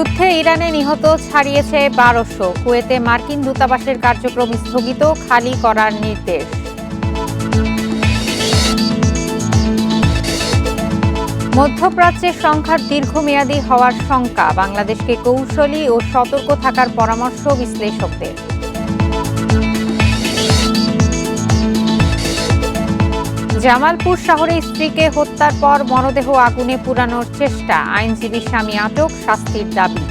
যুদ্ধে ইরানে নিহত ছাড়িয়েছে ১২০০। কুয়েতে মার্কিন দূতাবাসের কার্যক্রম স্থগিত, খালি করার নির্দেশ। মধ্যপ্রাচ্যে সংঘাত দীর্ঘমেয়াদী হওয়ার শঙ্কা, বাংলাদেশকে কৌশলী ও সতর্ক থাকার পরামর্শ বিশ্লেষকদের। জামালপুর শহরে স্ত্রীকে হত্যার পর মরদেহ আগুনে পুড়ানোর চেষ্টা, আইনজীবী স্বামী আটক, শাস্তির দাবি।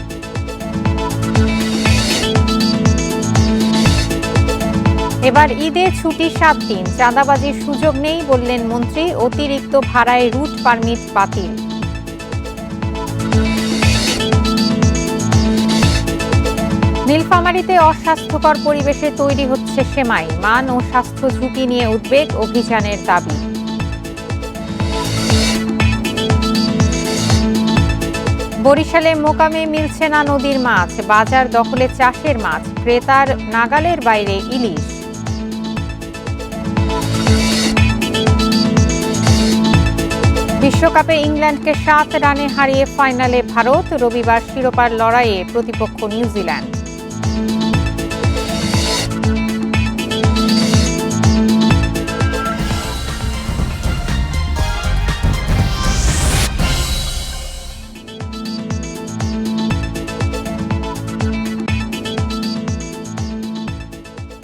এবার ঈদে ছুটি ৭ দিন, চাঁদাবাজির সুযোগ নেই বললেন মন্ত্রী, অতিরিক্ত ভাড়ায় রুট পারমিট বাতিল। নীলফামারীতে অস্বাস্থ্যকর পরিবেশে তৈরি হচ্ছে সেমাই, মান ও স্বাস্থ্য ঝুঁকি নিয়ে উদ্বেগ, অভিযানের দাবি। বরিশালে মোকামে মিলছে না নদীর মাছ, বাজার দখলে চাষের মাছ, ক্রেতার নাগালের বাইরে ইলিশ। বিশ্বকাপে ইংল্যান্ডকে ৭ রানে হারিয়ে ফাইনালে ভারত, রবিবার শিরোপার লড়াইয়ে প্রতিপক্ষ নিউজিল্যান্ড।